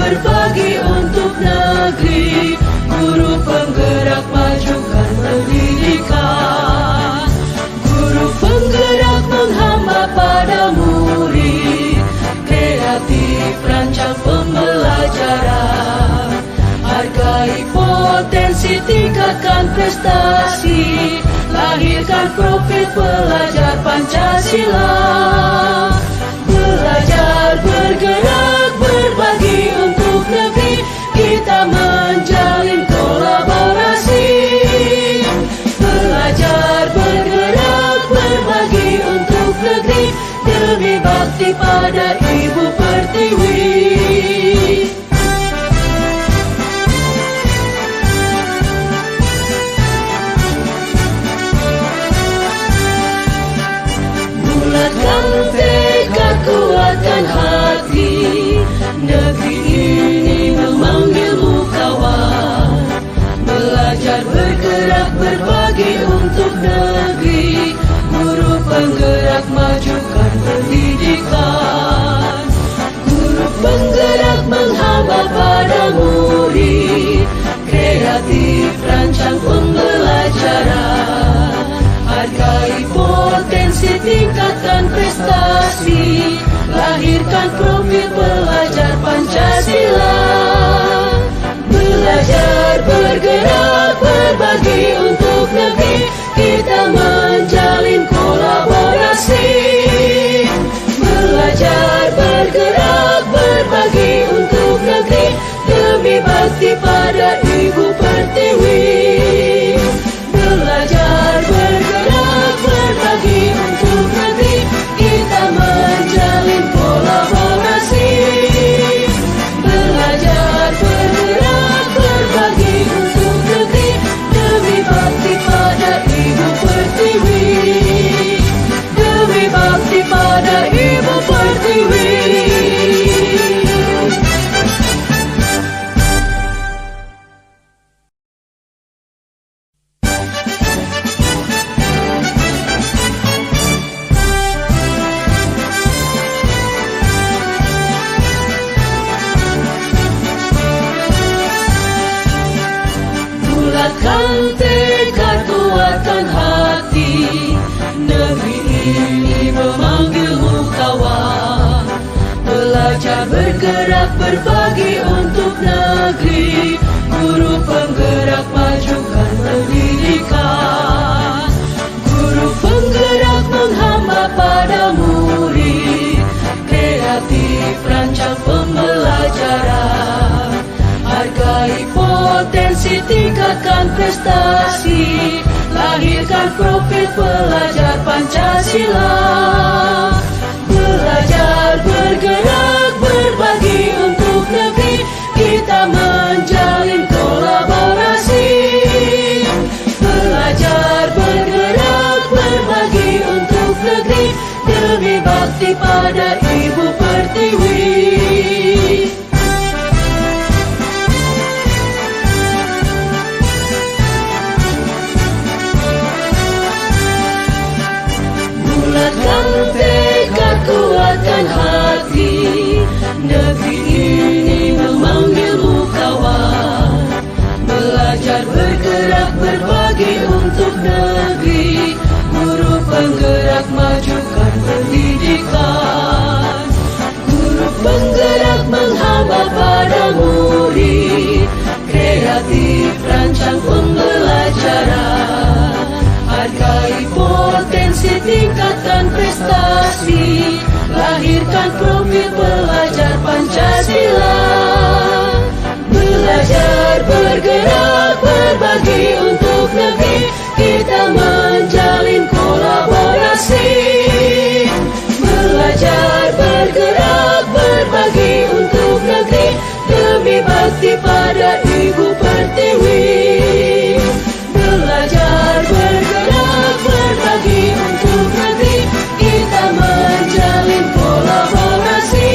berbagi untuk negeri, guru penggerak majukan pendidikan. Guru penggerak menghamba pada murid, kreatif rancang pembelajaran. Hargai potensi, tingkatkan prestasi, lahirkan profil pelajar Pancasila. Belajar, bergerak, berbagi untuk negeri, kita menjalin kolaborasi. Belajar, bergerak, berbagi untuk negeri, demi bakti pada Ibu Pertiwi. Bulatkan tekad, kuatkan hati, negeri ini memanggilmu kawan. Belajar, bergerak, berbagi untuk negeri, guru penggerak majukan pendidikan. Guru penggerak menghamba pada murid, kreatif rancang pembelajaran. Hargai potensi, tingkatkan prestasi, lahirkan profil pelajar Pancasila. Belajar, bergerak, berbagi untuk negeri, kita menjalin kolaborasi. Belajar, bergerak, berbagi untuk negeri, demi bakti pada Ibu Pertiwi. Belajar, bergerak, berbagi untuk negeri, kita menjalin kolaborasi. Belajar, bergerak, berbagi untuk negeri, demi bakti pada Ibu Pertiwi. Demi bakti pada Ibu Pertiwi. Bulatkan tekad, kuatkan hati, negeri ini memanggilmu kawan. Belajar, bergerak, berbagi untuk negeri, guru penggerak majukan pendidikan. Guru penggerak menghamba pada murid, kreatif rancang pembelajaran. Hargai potensi, tingkatkan prestasi, lahirkan profil pelajar Pancasila. Belajar, bergerak, berbagi untuk negeri, kita menjalin kolaborasi. Belajar, bergerak, berbagi untuk negeri, demi bakti pada Ibu Pertiwi. Bulatkan tekad, kuatkan hati, negeri ini memanggilmu kawan. Belajar, bergerak, berbagi untuk negeri, guru penggerak majukan pendidikan. Guru penggerak menghamba pada murid, kreatif rancang pembelajaran. Hargai potensi, tingkatkan prestasi, lahirkan profil pelajar Pancasila. Belajar, bergerak, berbagi untuk negeri, kita menjalin kolaborasi. Belajar, bergerak, berbagi untuk negeri, demi bakti pada Ibu Pertiwi. Belajar, bergerak, berbagi untuk negeri, kita menjalin kolaborasi.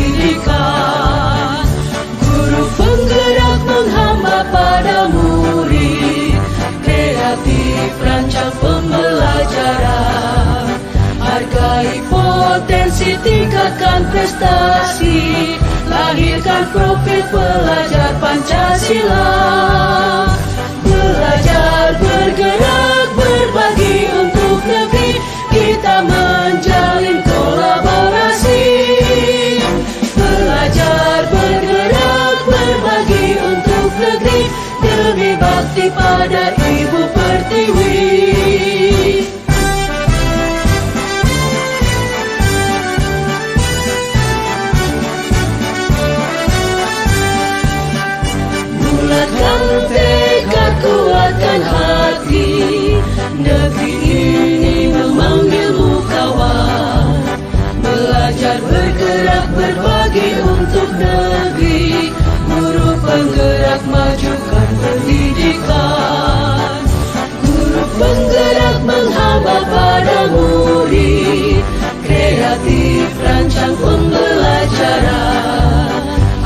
pendidikan. Guru penggerak menghamba pada murid, kreatif rancang pembelajaran. Hargai potensi, tingkatkan prestasi, lahirkan profil pelajar Pancasila. Belajar, bergerak, berbagi untuk negeri, kita menjalin kolaborasi. Belajar, bergerak, berbagi untuk negeri, demi bakti pada Ibu Pertiwi. Bulatkan tekad, kuatkan hati, negeri ini memanggilmu kawan. Belajar, bergerak, berbagi untuk negeri, guru penggerak majukan pendidikan. Guru penggerak menghamba pada murid, kreatif rancang pembelajaran.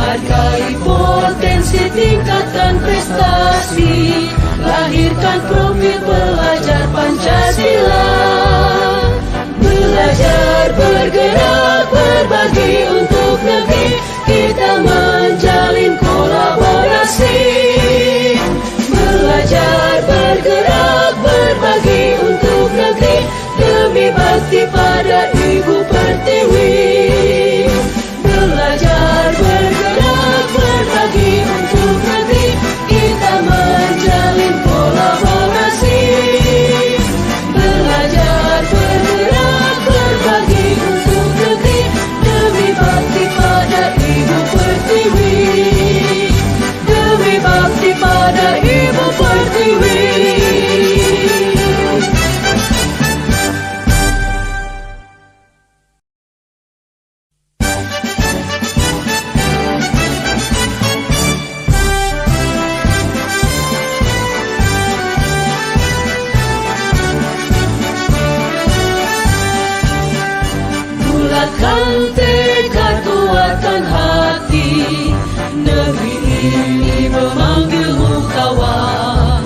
Hargai potensi, tingkatkan prestasi, lahirkan profil pelajar Pancasila. Belajar, bergerak, berbagi untuk negeri, kita menjalin kolaborasi. Belajar, bergerak, berbagi untuk negeri, demi bakti pada Ibu Pertiwi. Belajar, bergerak, berbagi untuk negeri, kita menjalin kolaborasi. Belajar, bergerak, berbagi untuk negeri, demi bakti pada Ibu Pertiwi. Demi bakti pada Ibu Pertiwi. Bulatkan tekad, kuatkan hati, negeri ini memanggilmu kawan.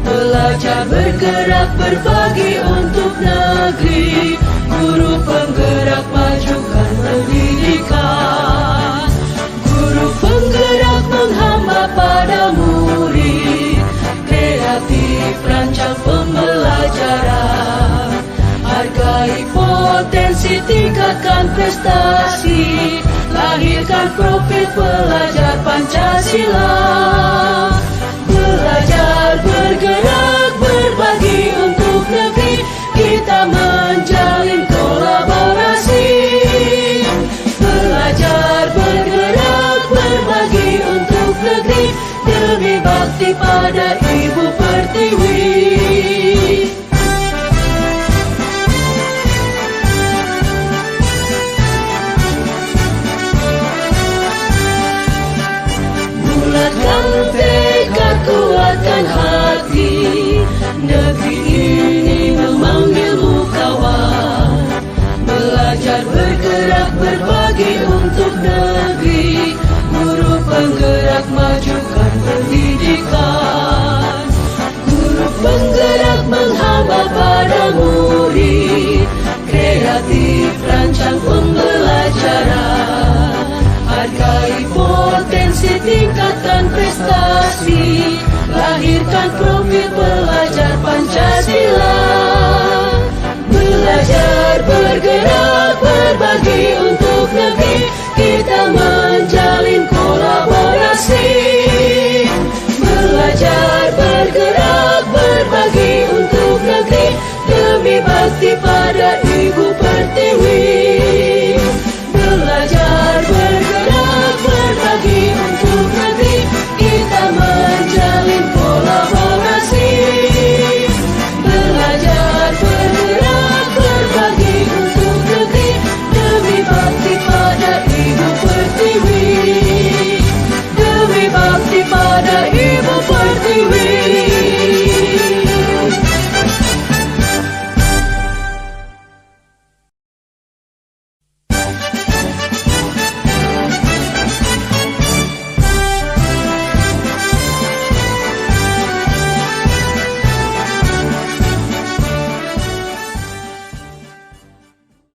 Belajar, bergerak, berbagi untuk negeri, guru penggerak majukan pendidikan. Guru penggerak menghamba pada murid, kreatif rancang pembelajaran. Hargai potensi, tingkatkan prestasi, lahirkan profil pelajar Pancasila. Belajar, bergerak, berbagi untuk negeri, kita menjalin kolaborasi. Belajar, bergerak, berbagi untuk negeri, demi bakti pada Ibu Pertiwi. Bulatkan tekad, kuatkan hati, negeri ini memanggilmu kawan. Belajar, bergerak, berbagi untuk negeri, guru penggerak majukan pendidikan. Guru penggerak menghamba pada murid, kreatif rancang pembelajaran. Hargai potensi, tingkatkan prestasi, lahirkan profil pelajar Pancasila. Belajar, bergerak, berbagi untuk negeri, kita menjalin kolaborasi. Belajar, bergerak, berbagi untuk negeri, demi bakti pada Ibu Pertiwi.